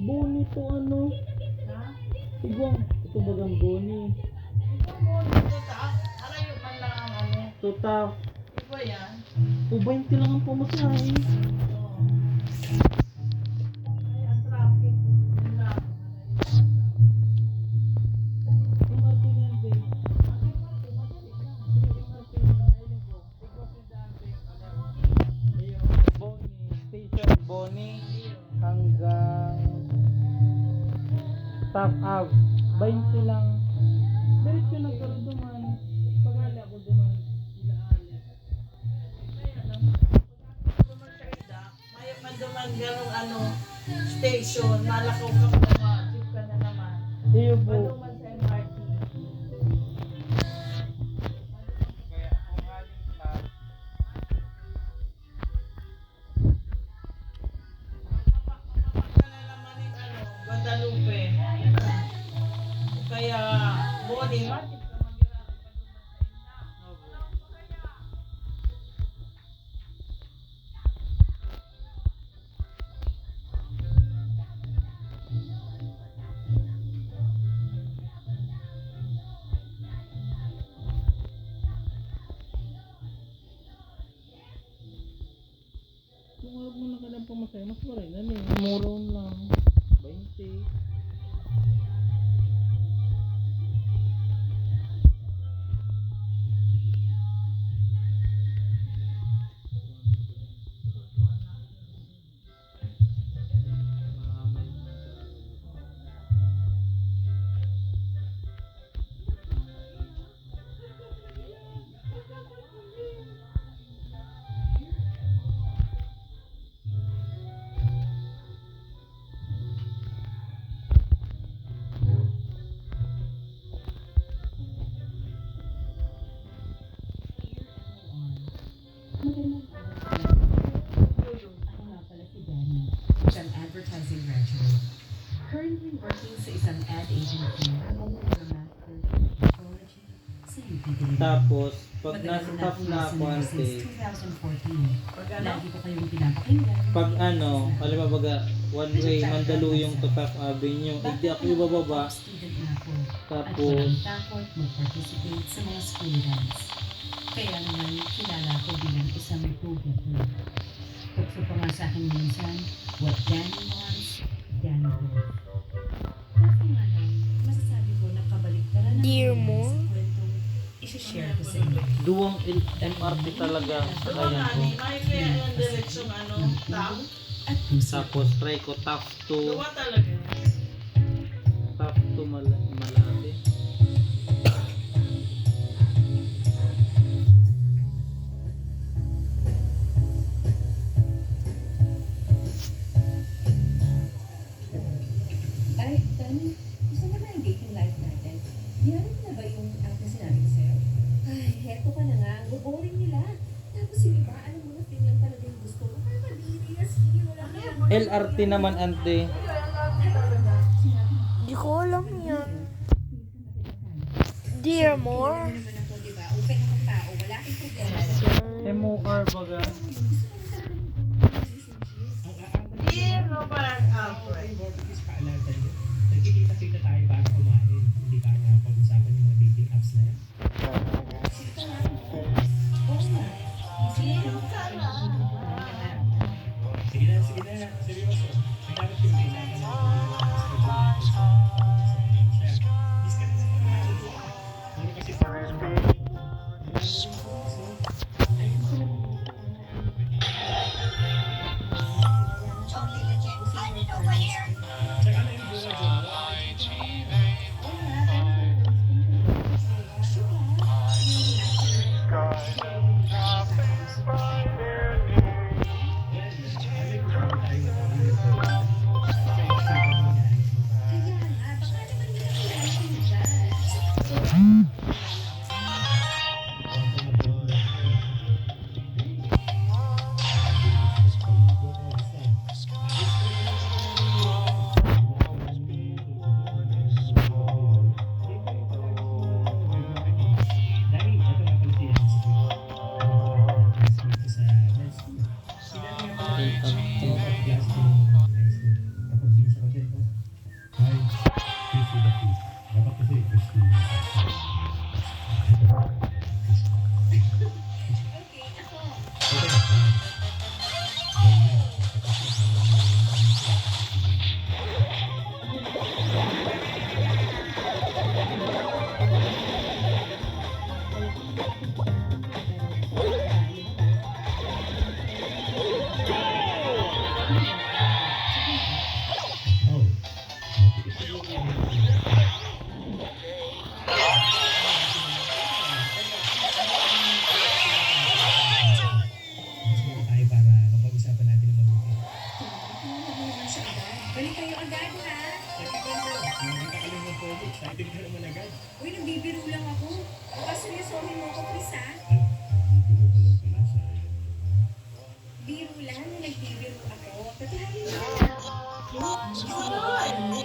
Boni to ano? Tigwang. Ito bagang boni. Tuta. Iba yan. 220 lang ang pumasahe. Ay, ang traffic. MRT yan, babe. Boni. Station Boni. Hanggang Top Up. 20 lang. Diretso na ka duman. Pag-ali ako duman. Duman garong ano, station, malakaw ka pa, jeep ka na naman. Iyo po. Maduman sa MRT. Guadalupe. Kaya, Boni, matik ka Kung huwag mo na ka ng pamasahe, mas maray na rin. Muron lang. 20. Ako nga pala si Danny, isang advertising graduate. Currently working sa isang ad agency among mga master in psychology sa UP Diliman. Tapos, pag Matagal nasa na top akong na ako, listener ante, since 2014. Pag ano? Lagi ko kayong pinapakinggan. pag ano, alam mo baga, one way, Mandaluyong to Top Avenue, hindi ako ibababa. Student na ako. At Tapos, walang takot mag-participate sa mga school dance. Kaya naman, kilala ko bilang isang go-getter. Tukso pa nga sa akin minsan, what Danny wants, Danny gets. Kaso nga lang, masasabi ko na kabalik-taran ng Dear nangyari mo? sa kwentong isi-share ko sa inyo. duwang MRT talaga sa Ano kaya nga, ko. ni, may kaya yung direksyong ano, tao. At puso. Tapos, try ko top 2. Gawa talaga. Top 2 Malate. Ay, Danny, gusto mo na yung dating life natin? Diyan na ba yung ating sinabi ko sa'yo? Ay, heto ka na nga. Boring nila. Tapos yung iba, alam mo na, tingnan talaga yung gusto mo. Kakadiri, sige, wala na yan. LRT naman, ante. Di ko alam yan. Dear more. Ano naman ako, di ba? Open akong tao, wala akong problema. MOR baga. Dear no, parang Alfred. Nagkikita-kita tayo para kumain. Hindi para pag-usapan yung mga dating apps na yan. Sige na, seryoso. Nagkakaroon yung kailangan na discount na naman. Ano kasi tsaka ano yung bunga dyan? ha? Nakita mo. Nakita ka lang ng pogi. Excited ka naman agad. Uy, nagbibiro lang ako. Baka seryosohin mo ko, please ha? Bibiro ka lang pala. Sayang naman. Biro lang na nagbibiro ako. Tatahanin mo. Ay!